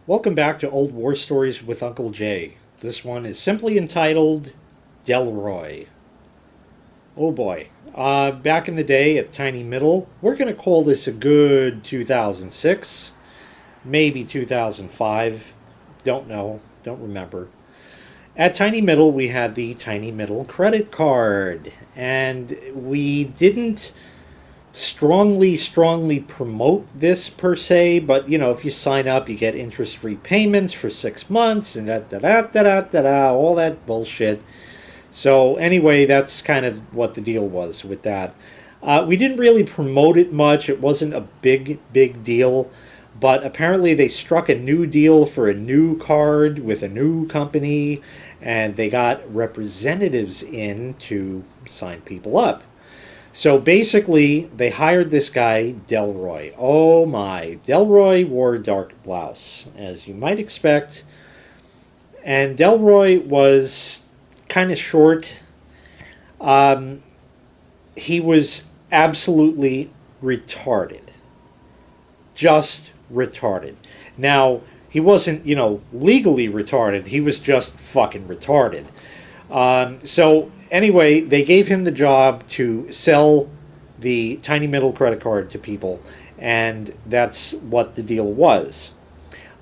Welcome back to Old War Stories with Uncle Jay. This one is simply entitled Delroy. Oh boy. Back in the day at Tiny Middle, we're going to call this a good 2006, maybe 2005. Don't know, don't remember. At Tiny Middle, we had the Tiny Middle credit card, and we didn't strongly promote this per se, but if you sign up, you get interest free payments for 6 months and all that bullshit. So, anyway, that's kind of what the deal was with that. We didn't really promote it much, it wasn't a big deal, but apparently they struck a new deal for a new card with a new company, and they got representatives in to sign people up. So basically, they hired this guy, Delroy. Oh my. Delroy wore a dark blouse, as you might expect. And Delroy was kind of short. He was absolutely retarded. Just retarded. Now, he wasn't, legally retarded. He was just fucking retarded. So anyway, they gave him the job to sell the Tiny Middle credit card to people, and that's what the deal was.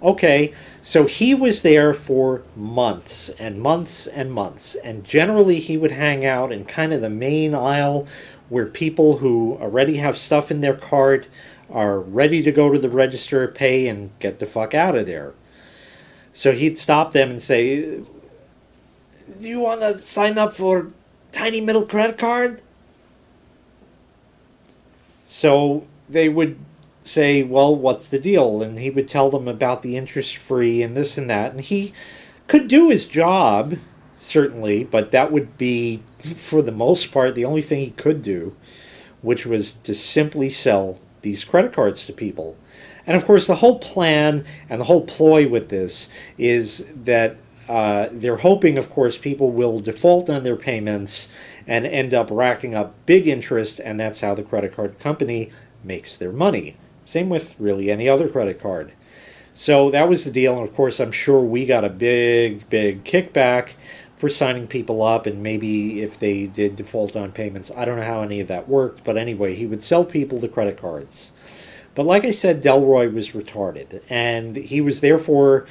Okay, so he was there for months and months and months, and generally he would hang out in kind of the main aisle where people who already have stuff in their cart are ready to go to the register, pay, and get the fuck out of there. So he'd stop them and say, "Do you want to sign up for Tiny Middle credit card?" So they would say, "Well, what's the deal?" And he would tell them about the interest free and this and that. And he could do his job, certainly, but that would be, for the most part, the only thing he could do, which was to simply sell these credit cards to people. And of course, the whole plan and the whole ploy with this is that they're hoping, of course, people will default on their payments and end up racking up big interest, and that's how the credit card company makes their money. Same with really any other credit card. So that was the deal, and of course, I'm sure we got a big kickback for signing people up, and maybe if they did default on payments, I don't know how any of that worked, but anyway, he would sell people the credit cards. But like I said, Delroy was retarded, and he was therefore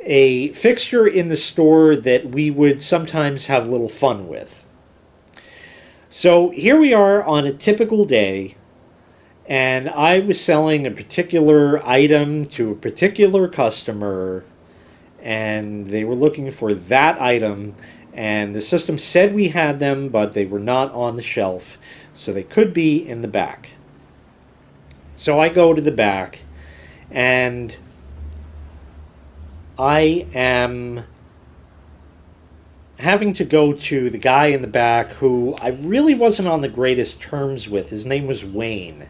a fixture in the store that we would sometimes have a little fun with. So here we are on a typical day, and I was selling a particular item to a particular customer, and they were looking for that item, and the system said we had them, but they were not on the shelf, so they could be in the back. So I go to the back, and I am having to go to the guy in the back who I really wasn't on the greatest terms with. His name was Wayne.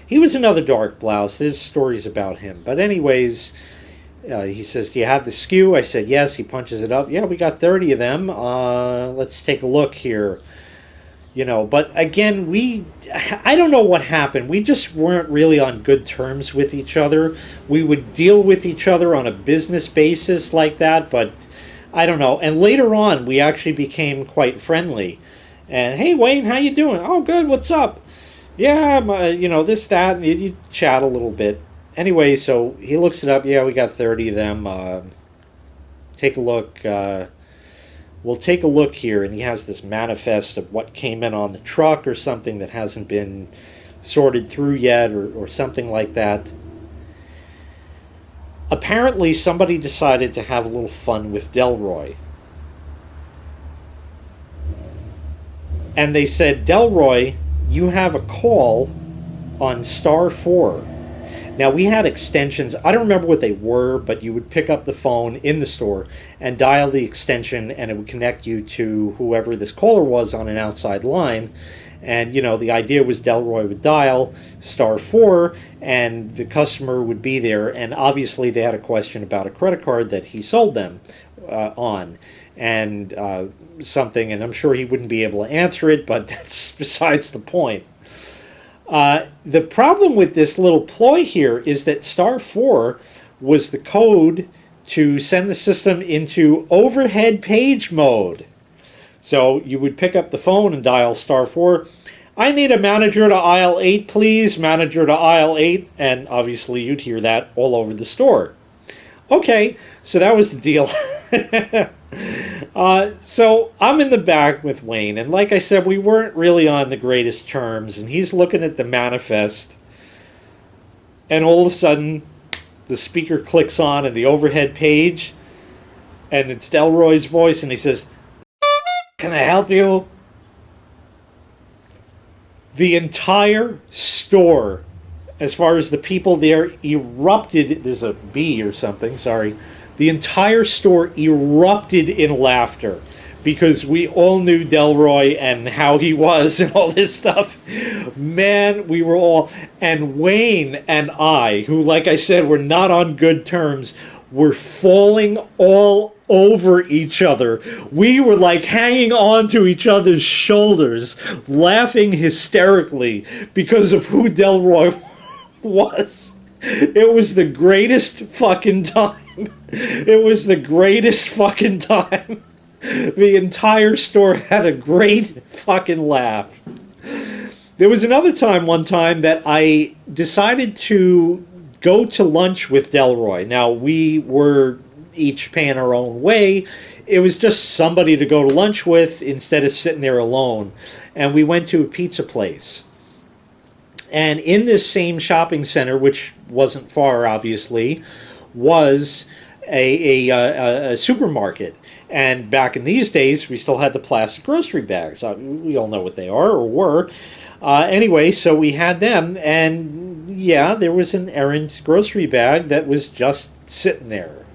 He was another dark blouse. There's stories about him. But anyways, he says, "Do you have the SKU?" I said, "Yes." He punches it up. "Yeah, we got 30 of them. Let's take a look here." But again, I don't know what happened. We just weren't really on good terms with each other. We would deal with each other on a business basis like that, but I don't know. And later on, we actually became quite friendly. And, "Hey, Wayne, how you doing?" "Oh, good, what's up?" "Yeah, this, that," and you chat a little bit. Anyway, so he looks it up. "Yeah, we got 30 of them. Take a look. We'll take a look here," and he has this manifest of what came in on the truck or something that hasn't been sorted through yet or something like that. Apparently, somebody decided to have a little fun with Delroy. And they said, "Delroy, you have a call on star 4. Now, we had extensions. I don't remember what they were, but you would pick up the phone in the store and dial the extension, and it would connect you to whoever this caller was on an outside line. And, the idea was Delroy would dial star 4, and the customer would be there. And obviously, they had a question about a credit card that he sold them on. And something, and I'm sure he wouldn't be able to answer it, but that's besides the point. The problem with this little ploy here is that star 4 was the code to send the system into overhead page mode. So you would pick up the phone and dial *4. I need a manager to aisle 8, please. Manager to aisle 8. And obviously you'd hear that all over the store. Okay, so that was the deal. So I'm in the back with Wayne. And like I said, we weren't really on the greatest terms. And he's looking at the manifest. And all of a sudden, the speaker clicks on in the overhead page. And it's Delroy's voice. And he says, "Can I help you?" The entire store, as far as the people there, erupted. There's a B or something, sorry. The entire store erupted in laughter because we all knew Delroy and how he was and all this stuff. Man, we were all... And Wayne and I, who, like I said, were not on good terms, were falling all over each other. We were like hanging on to each other's shoulders, laughing hysterically because of who Delroy was. It was the greatest fucking time. It was the greatest fucking time. The entire store had a great fucking laugh. There was another time, one time, that I decided to go to lunch with Delroy. Now, we were each paying our own way. It was just somebody to go to lunch with instead of sitting there alone. And we went to a pizza place. And in this same shopping center, which wasn't far, obviously, was a supermarket. And back in these days, we still had the plastic grocery bags. We all know what they are, or were. Anyway, so we had them, and yeah, there was an errant grocery bag that was just sitting there.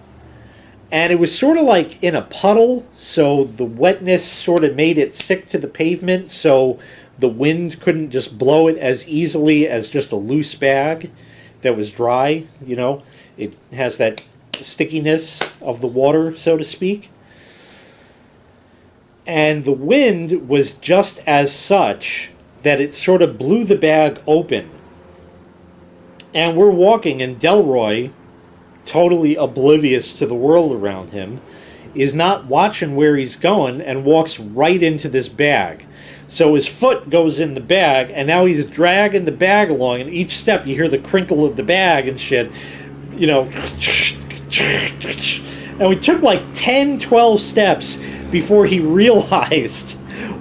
And it was sort of like in a puddle, so the wetness sort of made it stick to the pavement, so the wind couldn't just blow it as easily as just a loose bag that was dry, you know. It has that stickiness of the water, so to speak. And the wind was just as such that it sort of blew the bag open. And we're walking, and Delroy, totally oblivious to the world around him, is not watching where he's going and walks right into this bag. So his foot goes in the bag, and now he's dragging the bag along, and each step you hear the crinkle of the bag and shit, you know. And we took like 10, 12 steps before he realized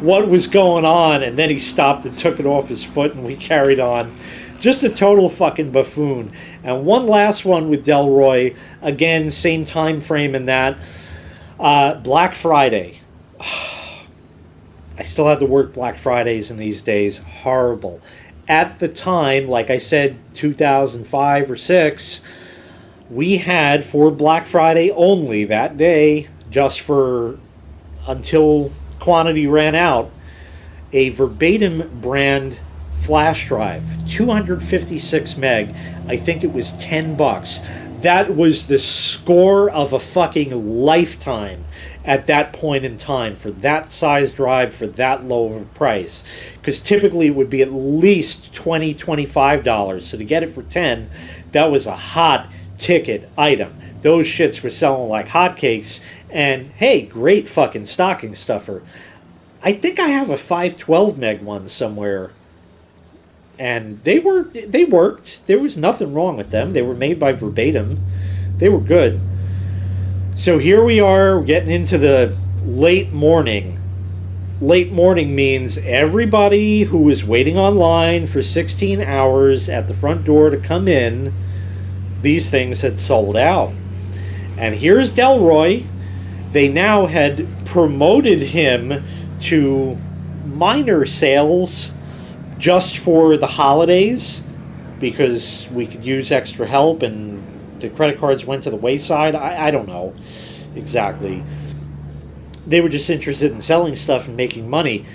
what was going on, and then he stopped and took it off his foot, and we carried on. Just a total fucking buffoon. And one last one with Delroy, again, same time frame in that. Black Friday. I still have to work Black Fridays in these days. Horrible. At the time, like I said, 2005 or 6, we had, for Black Friday only that day, just for until quantity ran out, a Verbitim brand flash drive, 256 meg. I think it was $10. That was the score of a fucking lifetime at that point in time for that size drive for that low of a price. Because typically it would be at least $20, $25. So to get it for 10, that was a hot ticket item. Those shits were selling like hotcakes. And hey, great fucking stocking stuffer. I think I have a 512 meg one somewhere. And they worked. There was nothing wrong with them. They were made by Verbitim. They were good. So here we are getting into the late morning. Late morning means everybody who was waiting online for 16 hours at the front door to come in, these things had sold out. And here's Delroy. They now had promoted him to minor sales just for the holidays because we could use extra help and the credit cards went to the wayside. I don't know exactly. They were just interested in selling stuff and making money.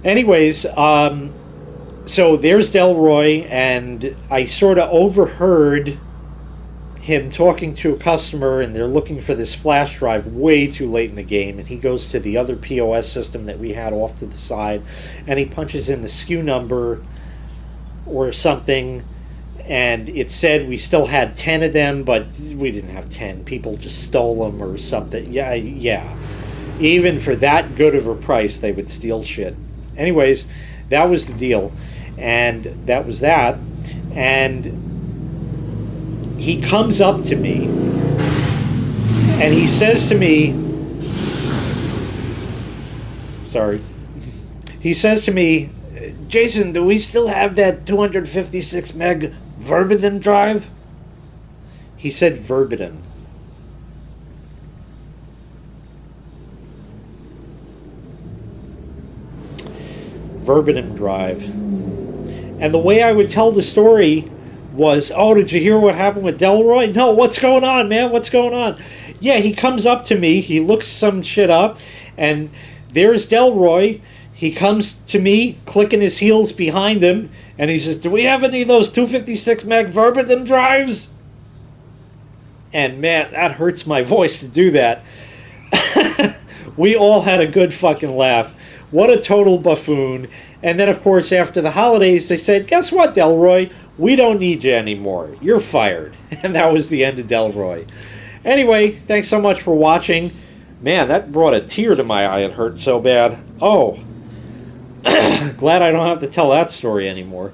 Anyways, so there's Delroy, and I sort of overheard him talking to a customer, and they're looking for this flash drive way too late in the game, and he goes to the other POS system that we had off to the side, and he punches in the SKU number or something, and it said we still had 10 of them, but we didn't have 10. People just stole them or something. Yeah, yeah. Even for that good of a price, they would steal shit. Anyways, that was the deal. And that was that. And he comes up to me, and he says to me, sorry, he says to me, Jason, do we still have that 256 meg Verbitim drive? He said Verbitim. Verbitim drive. And the way I would tell the story was, oh, did you hear what happened with Delroy? No, what's going on, man? What's going on? Yeah, he comes up to me, he looks some shit up, and there's Delroy. He comes to me, clicking his heels behind him, and he says, do we have any of those 256 meg Verbitim drives? And man, that hurts my voice to do that. We all had a good fucking laugh. What a total buffoon. And then, of course, after the holidays, they said, guess what, Delroy? We don't need you anymore. You're fired. And that was the end of Delroy. Anyway, thanks so much for watching. Man, that brought a tear to my eye. It hurt so bad. Oh. Glad I don't have to tell that story anymore.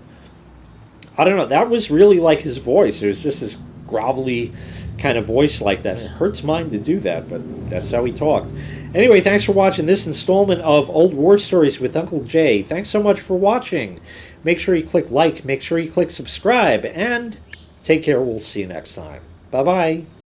I don't know. That was really like his voice. It was just this grovelly kind of voice like that. It hurts mine to do that, but that's how he talked. Anyway, thanks for watching this installment of Old War Stories with Uncle Jay. Thanks so much for watching. Make sure you click like, make sure you click subscribe, and take care. We'll see you next time. Bye-bye.